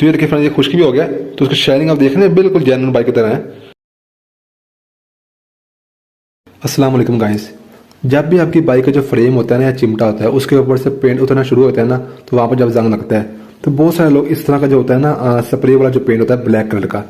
तो ये देखिए फ्रेंड्स, ये खुश्क भी हो गया। तो उसकी शाइनिंग आप देख रहे हैं, बिल्कुल जेन्युइन बाइक की तरह है। अस्सलाम वालेकुम गाइस। जब भी आपकी बाइक का जो फ्रेम होता है ना या चिमटा होता है, उसके ऊपर से पेंट उतरना शुरू होता है ना, तो वहाँ पर जब जंग लगता है तो बहुत सारे लोग इस तरह का जो होता है ना स्प्रे वाला जो पेंट होता है ब्लैक कलर का,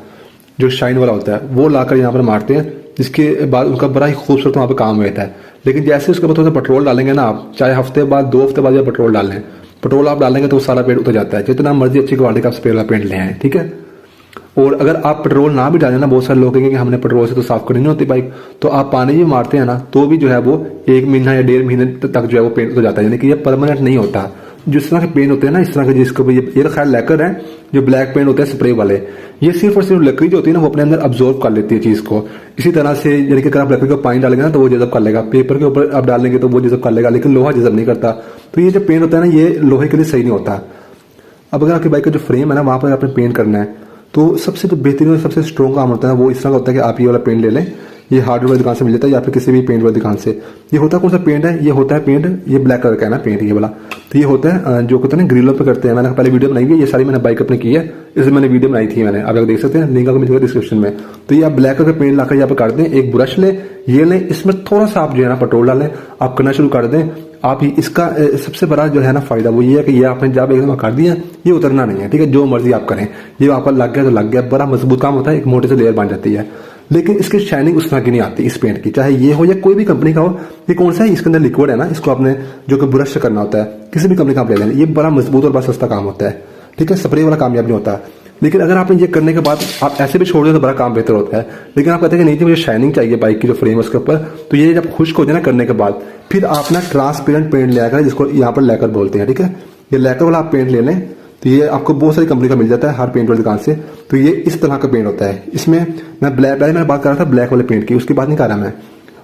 जो शाइन वाला होता है, वो लाकर यहाँ पर मारते हैं। जिसके बाद उनका बड़ा ही खूबसूरत वहाँ पर काम होता है। लेकिन जैसे उसके ऊपर थोड़ा सा पेट्रोल डालेंगे ना आप, चाहे हफ्ते बाद 2 हफ्ते बाद या पेट्रोल डाल लें, पेट्रोल आप डालेंगे तो सारा पेंट उतर जाता है, जितना मर्जी अच्छी क्वालिटी का स्प्रे वाला पेंट ले आए, ठीक है। और अगर आप पेट्रोल ना भी डालें ना, बहुत सारे लोग कहेंगे कि हमने पेट्रोल से तो साफ करनी नहीं होती बाइक, तो आप पानी भी मारते हैं ना, तो भी जो है वो 1 महीना या 1.5 महीने तक जो है वो पेंट हो जाता है, यानी कि ये परमानेंट नहीं होता। जिस तरह के पेंट होते हैं ना, इस तरह के, जिसको ये तो खैर लैकर है, जो ब्लैक पेंट होते हैं स्प्रे वाले, ये सिर्फ और सिर्फ लकड़ी जो होती है ना, वो अपने अंदर अब्जॉर्व कर लेती है चीज को। इसी तरह से यानी कि अगर आप लकड़ी को पानी डालेंगे ना तो वो जज़ब कर लेगा, पेपर के ऊपर आप डालेंगे तो वो जज़ब कर लेगा, लेकिन लोहा जज़ब नहीं करता। तो ये जो पेंट होता है ना, ये लोहे के लिए सही नहीं होता। अब अगर आपकी बाइक का जो फ्रेम है ना, वहां पर आपने पेंट करना है, तो सबसे जो बेहतरीन और सबसे स्ट्रॉन्ग काम होता है वो इस तरह का होता है कि आप ये वाला पेंट ले लें। ये हार्डवेयर वाली दुकान से मिल जाता है या फिर किसी भी पेंट वाली दुकान से। ये होता है कौन सा पेंट है, ये होता है पेंट, ये ब्लैक कलर का है ना पेंट ये वाला। तो ये होता है जो कहते हैं ना ग्रिलों पे करते हैं। मैंने पहले वीडियो बनाई हुई है, ये सारी मैंने बाइक अपने की है, इसलिए मैंने वीडियो बनाई थी मैंने, आप लोग देख सकते हैं, लिंक आपको मिल जाएगा डिस्क्रिप्शन में। तो ये आप ब्लैक कलर का पेंट लाकर यहाँ पर कर दें, एक ब्रश ले, ये लें, इसमें थोड़ा सा आप जो है ना पेट्रोल डालें, आप करना शुरू कर दें। आप इसका सबसे बड़ा जो है ना फायदा वो ये है कि ये आपने जब एकदम कर दिया, ये उतरना नहीं है, ठीक है। जो मर्जी आप करें, ये आपका लग गया तो लग गया, बड़ा मजबूत काम होता है, एक मोटे से लेयर बन जाती है। लेकिन इसकी शाइनिंग उस तरह की नहीं आती इस पेंट की, चाहे ये हो या कोई भी कंपनी का हो। ये कौन सा है, इसके अंदर लिक्विड है ना, इसको आपने जो कि ब्रश से करना होता है, किसी भी कंपनी का आप ले लें, ये बड़ा मजबूत और बड़ा सस्ता काम होता है, ठीक है। स्प्रे वाला कामयाब नहीं होता। लेकिन अगर आपने ये करने के बाद आप ऐसे भी छोड़ दें तो बड़ा काम बेहतर होता है। लेकिन आप कहते हैं कि नहीं जी मुझे शाइनिंग चाहिए बाइक की जो फ्रेम है उसके ऊपर, तो ये जब खुश्क हो जाए ना करने के बाद, फिर आप ना ट्रांसपेरेंट पेंट ले आकर, जिसको यहाँ पर लैकर बोलते हैं, ठीक है। ये लैकर वाला आप पेंट ले लें, तो ये आपको बहुत सारी कंपनी का मिल जाता है हर पेंट वाली दुकान से। तो ये इस तरह का पेंट होता है। इसमें मैं ब्लैक, पहले मैंने बात कर रहा था ब्लैक वाले पेंट की, उसकी बात नहीं कर रहा मैं।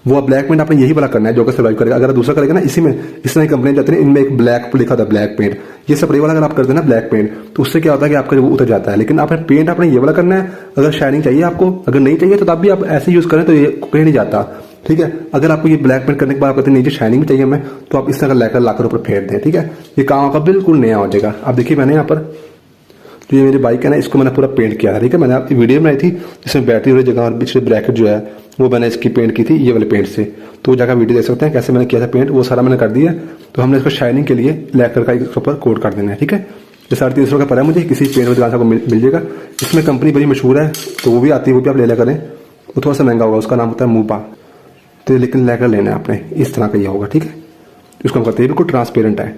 वो ब्लैक पेंट आपने यही वाला करना है जो कि सर्वाइव करेगा। अगर दूसरा करेगा ना, इसी में इस तरह की कंपनी जाती है, इनमें एक ब्लैक लिखा था ब्लैक पेंट, ये स्प्रे वाला अगर आप करते हैं ना ब्लैक पेंट, तो उससे क्या होता है कि आपका वो उतर जाता है। लेकिन आपने पेंट आपने ये वाला करना है। अगर शाइनिंग चाहिए आपको, अगर नहीं चाहिए तो तब भी आप ऐसे यूज करें, तो ये कहीं नहीं जाता, ठीक है। अगर आपको ये ब्लैक पेंट करने के बाद आप कहते हैं नीचे शाइनिंग भी चाहिए हमें, तो आप इस तरह का लेकर लाकर ऊपर फेर दें, ठीक है। ये काम आपका बिल्कुल नया हो जाएगा। आप देखिए मैंने यहाँ पर जो ये मेरी बाइक है ना, इसको मैंने पूरा पेंट किया था, ठीक है। मैंने आपकी वीडियो बनाई थी जिसमें बैटरी वाली जगह और पीछे ब्रैकेट जो है वो मैंने इसकी पेंट की थी ये वाले पेंट से। तो जाकर वीडियो देख सकते हैं कैसे मैंने किया था पेंट, वो सारा मैंने कर दिया। तो हमने इसको शाइनिंग के लिए लैकर का इसके ऊपर कोट कर देना है, ठीक है। ये 350 का पड़ा है मुझे, किसी पेंट वाली दुकान से मिल जाएगा। इसमें कंपनी बड़ी मशहूर है, तो वो भी आती है, वो भी आप ले लिया करें। वो थोड़ा सा महंगा होगा, उसका नाम होता है मूपा। तो लेकिन लैकर लेना है आपने, इस तरह का ये होगा, ठीक है। इसको हम कहते हैं बिल्कुल ट्रांसपेरेंट है।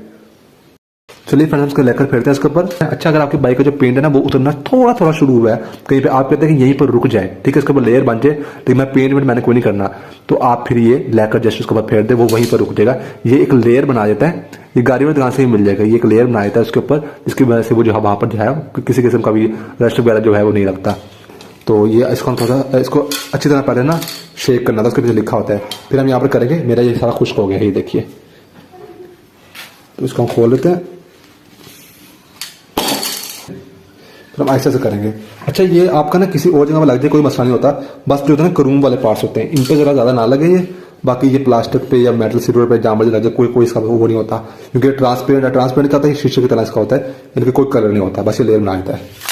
चलिए फ्रेंड्स, उसको लेकर फिरते हैं इसके ऊपर। अच्छा, अगर आपकी बाइक का जो पेंट है ना वो उतरना थोड़ा थोड़ा शुरू हुआ है, कहीं पे आप कहते हैं कि यहीं पर रुक जाए, ठीक है, इसके ऊपर लेयर बन जाए, लेकिन मैं पेंट मैंने कोई नहीं करना, तो आप फिर ये लेकर जस्ट उसके ऊपर फेर दे, वो वहीं पर रुक जाएगा। ये एक लेयर बना देता है, ये गाड़ी वाली दुकान से ही मिल जाएगा। ये एक लेयर बना देता है उसके ऊपर, जिसकी वजह से वो जो वहां पर जो है किसी किस्म का भी रस्ट वगैरह जो है वो नहीं लगता। तो ये इसको थोड़ा इसको अच्छी तरह पहले ना शेक करना था, उसके पीछे लिखा होता है, फिर हम यहाँ पर करेंगे। मेरा ये सारा खुश्क हो गया है, ये देखिए। तो इसको हम खोल लेते हैं, फिर हम ऐसे करेंगे। अच्छा, ये आपका ना किसी और जगह में लग जाए कोई मसला नहीं होता, बस जो होता है ना करूम वाले पार्ट्स होते हैं इन पे जरा ज्यादा ना लगे ये। बाकी ये प्लास्टिक पे या मेटल सिल्वर पे जहाँ लग जाए कोई इसका वो नहीं होता, क्योंकि ट्रांसपेरेंट है। ट्रांसपेरेंट का होता है शीशे की तरह इसका होता है, इनके कोई कलर नहीं होता, बस ये लेयर बना देता है।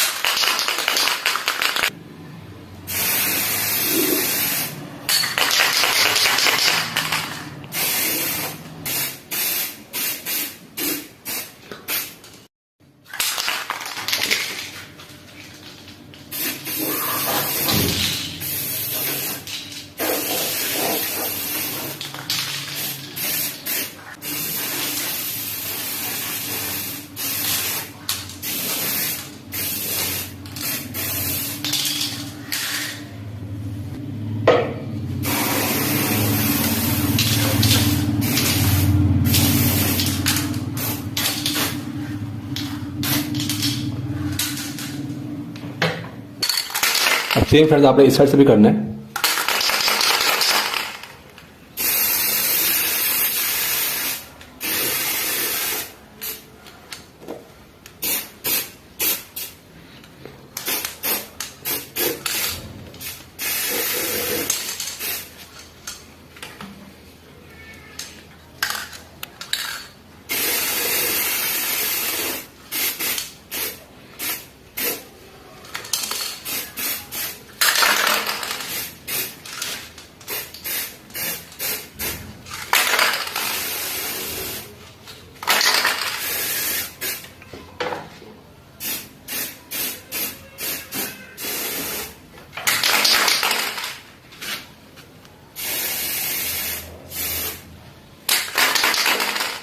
सेम फ्रेंड्स आपने इस साइड से भी करना है।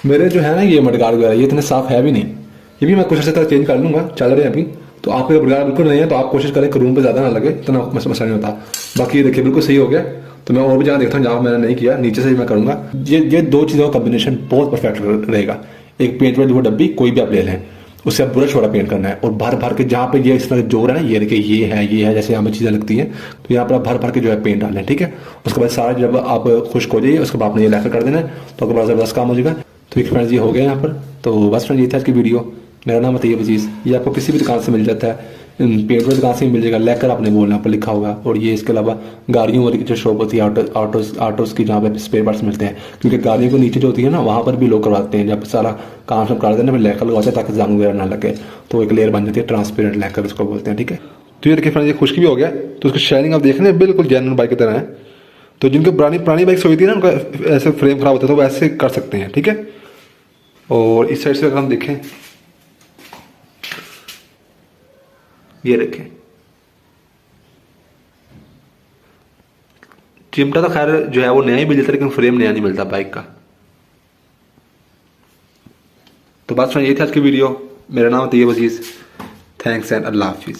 मेरे जो है ना ये मडगार्ड वगैरह ये इतने साफ है भी नहीं, ये भी मैं कोशिश से चेंज कर लूंगा, चल रहे हैं अभी। तो आपके मडगार्ड बिल्कुल नहीं है तो आप कोशिश करें कि रूम पे ज़्यादा ना लगे, इतना मसला नहीं होता। बाकी ये देखिए बिल्कुल सही हो गया। तो मैं और भी जहाँ देखता हूँ जहाँ मैंने नहीं किया, नीचे से ही मैं करूँगा। ये दो चीज़ों का कॉम्बिनेशन बहुत परफेक्ट रहेगा। एक पेंट वाली वो डब्बी कोई भी आप ले लें, उससे आप ब्रश वाला पेंट करना है और भर भर के जहाँ पे ये इस तरह जोर है ना, ये देखिए ये है जैसे यहाँ पे चीज़ें लगती हैं, तो यहाँ पर आप भर भर के जो है पेंट डालें, ठीक है। उसके बाद सारा जब आप खुश्क हो जाइए उसके बाद आपने ये लेकर कर देना है, तो आपके पास ज़बरदस्त काम हो जाएगा। तो एक फ्रेंड्स ये हो गया यहाँ पर। तो बस फ्रेंड ये था आज की वीडियो। मेरा नाम है अजीज़, ये आपको किसी भी दुकान से मिल जाता है, पेंट वाली दुकान से भी मिल जाएगा, लेकर आपने बोलना पर लिखा होगा। और ये इसके अलावा गाड़ियों वाली की जो शॉप होती है ऑटोस की, जहाँ पे स्पेयर पार्ट्स मिलते हैं, क्योंकि गाड़ियों को नीचे जो होती है ना वहाँ पर भी लोग करवाते हैं, जब सारा काम सब करा देना फिर लेकर लगवाते हैं ताकि जंग वगैरह ना लगे, तो एक लेयर बन जाती है ट्रांसपेरेंट लेकर उसको बोलते हैं, ठीक है। तो ये देखिए फ्रेंड ये खुश्की भी हो गया, तो उसकी शाइनिंग आप देख रहे हैं बिल्कुल जेन्युइन बाइक की तरह है। तो जिनकी पुरानी बाइक हुई थी ना उनका ऐसे फ्रेम खराब होता है तो वैसे कर सकते हैं, ठीक है। और इस साइड से अगर हम देखें, ये देखें चिमटा तो खैर जो है वो नया ही मिल जाता है, लेकिन फ्रेम नया नहीं मिलता बाइक का। तो बात सुनिए, ये थी आज की वीडियो। मेरा नाम है अजीज़। थैंक्स एंड अल्लाह हाफिज़।